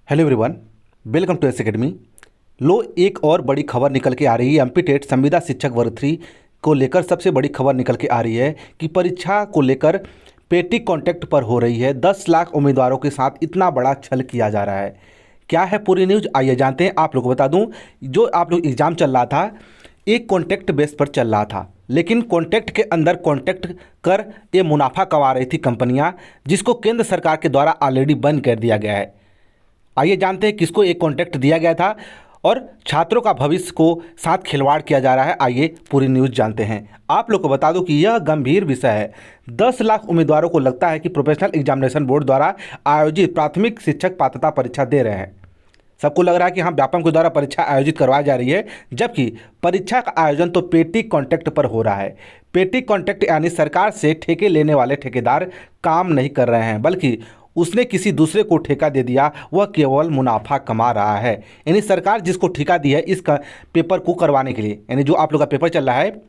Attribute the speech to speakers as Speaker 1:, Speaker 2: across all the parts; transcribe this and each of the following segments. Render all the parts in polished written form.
Speaker 1: Hello everyone, welcome to S academy. लो, एक और बड़ी खबर निकल के आ रही है। एमपी टेट संविदा शिक्षक वर्ग 3 को लेकर सबसे बड़ी खबर निकल के आ रही है कि परीक्षा को लेकर पेटी कॉन्टैक्ट पर हो रही है। 10 लाख उम्मीदवारों के साथ इतना बड़ा छल किया जा रहा है। क्या है पूरी न्यूज़, आइए जानते हैं। आप लोग को बता दूं, जो आप लोग एग्ज़ाम चल रहा था एक कॉन्टैक्ट बेस पर चल रहा था, लेकिन कॉन्टैक्ट के अंदर कॉन्टैक्ट कर ये मुनाफा कमा रही थी कंपनियां, जिसको केंद्र सरकार के द्वारा ऑलरेडी बंद कर दिया गया है। आइए जानते हैं किसको एक कॉन्ट्रैक्ट दिया गया था और छात्रों का भविष्य को साथ खिलवाड़ किया जा रहा है। आइए पूरी न्यूज़ जानते हैं। आप लोग को बता दूं कि यह गंभीर विषय है। 10 लाख उम्मीदवारों को लगता है कि प्रोफेशनल एग्जामिनेशन बोर्ड द्वारा आयोजित प्राथमिक शिक्षक पात्रता परीक्षा दे रहे हैं। सबको लग रहा है कि हाँ, व्यापम के द्वारा परीक्षा आयोजित करवाई जा रही है, जबकि परीक्षा का आयोजन तो पेटी कॉन्ट्रैक्ट पर हो रहा है। पेटी कॉन्ट्रैक्ट यानी सरकार से ठेके लेने वाले ठेकेदार काम नहीं कर रहे हैं, बल्कि उसने किसी दूसरे को ठेका दे दिया, वह केवल मुनाफा कमा रहा है। यानी सरकार जिसको ठेका दी है इस पेपर को करवाने के लिए, यानी जो आप लोग का पेपर चल रहा है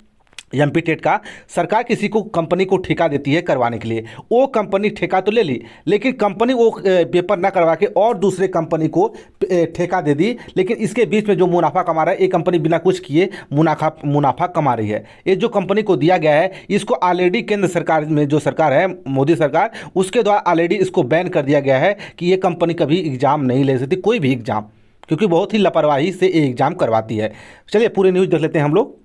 Speaker 1: एमपी टेट का, सरकार किसी को कंपनी को ठेका देती है करवाने के लिए। वो कंपनी ठेका तो ले ली, लेकिन कंपनी वो पेपर ना करवा के और दूसरे कंपनी को ठेका दे दी। लेकिन इसके बीच में जो मुनाफा कमा रहा है, ये कंपनी बिना कुछ किए मुनाफा कमा रही है। ये जो कंपनी को दिया गया है, इसको ऑलरेडी केंद्र सरकार में जो सरकार है, मोदी सरकार, उसके द्वारा ऑलरेडी इसको बैन कर दिया गया है कि ये कंपनी कभी एग्ज़ाम नहीं ले सकती, कोई भी एग्ज़ाम, क्योंकि बहुत ही लापरवाही से ये एग्ज़ाम करवाती है। चलिए पूरी न्यूज़ देख लेते हैं हम लोग,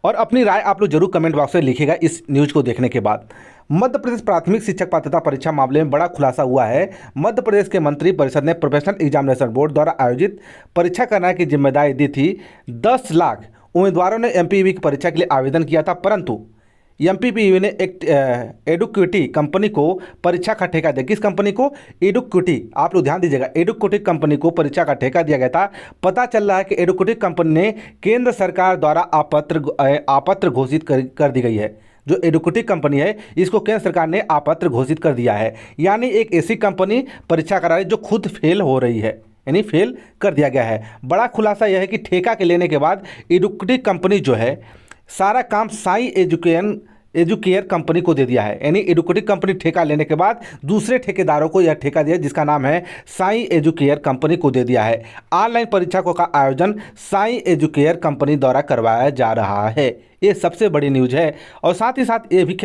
Speaker 1: और अपनी राय आप लोग जरूर कमेंट बॉक्स में लिखिएगा इस न्यूज़ को देखने के बाद। मध्य प्रदेश प्राथमिक शिक्षक पात्रता परीक्षा मामले में बड़ा खुलासा हुआ है। मध्य प्रदेश के मंत्री परिषद ने प्रोफेशनल एग्जामिनेशन बोर्ड द्वारा आयोजित परीक्षा कराने की जिम्मेदारी दी थी। 10 लाख उम्मीदवारों ने एमपीवी की परीक्षा के लिए आवेदन किया था, परंतु एमपीपीयू ने एक एडुक्विटी कंपनी को परीक्षा का ठेका दिया। किस कंपनी को? एडुक्विटी। आप लोग ध्यान दीजिएगा, एडुक्विटी कंपनी को परीक्षा का ठेका दिया गया था। पता चल रहा है कि एडुक्विटी कंपनी ने केंद्र सरकार द्वारा आपत्र घोषित कर दी गई है। जो एडुक्विटी कंपनी है, इसको केंद्र सरकार ने आपत्र घोषित कर दिया है। यानी एक ऐसी कंपनी परीक्षा करा रही है जो खुद फेल हो रही है, यानी फेल कर दिया गया है। बड़ा खुलासा यह है कि ठेका के लेने के बाद एडुक्विटी कंपनी जो है सारा काम साई एजुकेयर कंपनी को दे दिया है। यानी एडुक्विटी कंपनी ठेका लेने के बाद दूसरे ठेकेदारों को यह ठेका दिया, जिसका नाम है साई एजुकेयर कंपनी को दे दिया है। ऑनलाइन परीक्षा का आयोजन साई एजुकेयर कंपनी द्वारा करवाया जा रहा है। ये सबसे बड़ी न्यूज़ है। और साथ ही साथ ये भी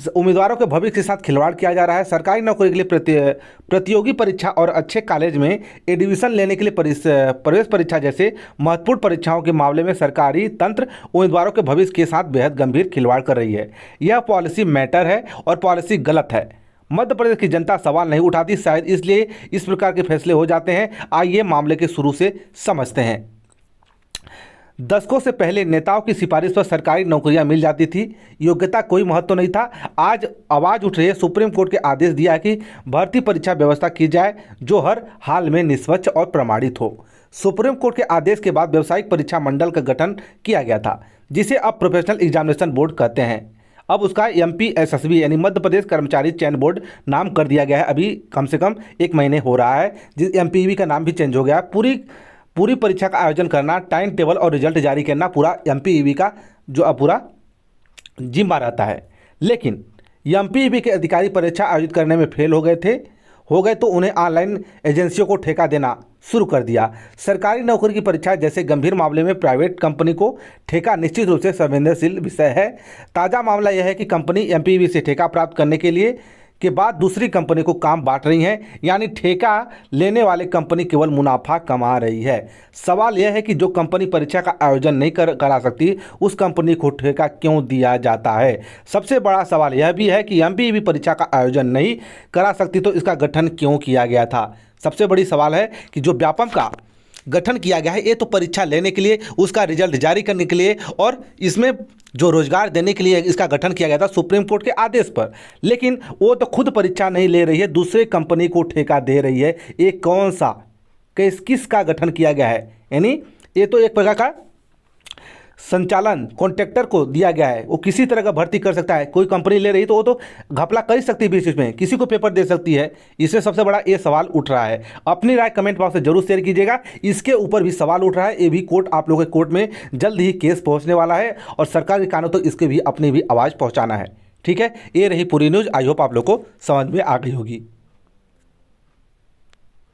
Speaker 1: उम्मीदवारों के भविष्य के साथ खिलवाड़ किया जा रहा है। सरकारी नौकरी के लिए प्रतियोगी परीक्षा और अच्छे कॉलेज में एडमिशन लेने के लिए प्रवेश परीक्षा जैसे महत्वपूर्ण परीक्षाओं के मामले में सरकारी तंत्र उम्मीदवारों के भविष्य के साथ बेहद गंभीर खिलवाड़ कर रही है। यह पॉलिसी मैटर है और पॉलिसी गलत है। मध्य प्रदेश की जनता सवाल नहीं उठाती, शायद इसलिए इस प्रकार के फैसले हो जाते हैं। आइए मामले के शुरू से समझते हैं। दशकों से पहले नेताओं की सिफारिश पर सरकारी नौकरियां मिल जाती थी, योग्यता कोई महत्व नहीं था। आज आवाज़ उठ रही है, सुप्रीम कोर्ट के आदेश दिया है कि भर्ती परीक्षा व्यवस्था की जाए जो हर हाल में निष्पक्ष और प्रमाणित हो। सुप्रीम कोर्ट के आदेश के बाद व्यावसायिक परीक्षा मंडल का गठन किया गया था, जिसे अब प्रोफेशनल एग्जामिनेशन बोर्ड कहते हैं। अब उसका MPSSB यानी मध्य प्रदेश कर्मचारी चयन बोर्ड नाम कर दिया गया है। अभी कम से कम 1 महीने हो रहा है, जिस MPV का नाम भी चेंज हो गया है। पूरी परीक्षा का आयोजन करना, टाइम टेबल और रिजल्ट जारी करना पूरा MPEB का जो अब पूरा जिम्मा रहता है। लेकिन MPEB के अधिकारी परीक्षा आयोजित करने में फेल हो गए तो उन्हें ऑनलाइन एजेंसियों को ठेका देना शुरू कर दिया। सरकारी नौकरी की परीक्षा जैसे गंभीर मामले में प्राइवेट कंपनी को ठेका निश्चित रूप से संवेदनशील विषय है। ताज़ा मामला यह है कि कंपनी MPEB से ठेका प्राप्त करने के बाद दूसरी कंपनी को काम बांट रही हैं, यानी ठेका लेने वाले कंपनी केवल मुनाफा कमा रही है। सवाल यह है कि जो कंपनी परीक्षा का आयोजन नहीं करा सकती, उस कंपनी को ठेका क्यों दिया जाता है। सबसे बड़ा सवाल यह भी है कि MPEB परीक्षा का आयोजन नहीं करा सकती तो इसका गठन क्यों किया गया था। सबसे बड़ी सवाल है कि जो व्यापम का गठन किया गया है, ये तो परीक्षा लेने के लिए, उसका रिजल्ट जारी करने के लिए और इसमें जो रोजगार देने के लिए इसका गठन किया गया था सुप्रीम कोर्ट के आदेश पर। लेकिन वो तो खुद परीक्षा नहीं ले रही है, दूसरे कंपनी को ठेका दे रही है। ये कौन सा किसका गठन किया गया है? यानी ये तो एक प्रकार का संचालन कॉन्ट्रैक्टर को दिया गया है। वो किसी तरह का भर्ती कर सकता है। कोई कंपनी ले रही तो वो तो घपला कर सकती है, बीच में किसी को पेपर दे सकती है। इससे सबसे बड़ा ये सवाल उठ रहा है। अपनी राय कमेंट बॉक्स में जरूर शेयर कीजिएगा। इसके ऊपर भी सवाल उठ रहा है। ये भी कोर्ट, आप लोगों के कोर्ट में जल्द ही केस पहुँचने वाला है और सरकार के कानों तक इसके भी अपनी भी आवाज़ पहुँचाना है। ठीक है, ये रही पूरी न्यूज़। आई होप आप लोग को समझ में आ गई होगी।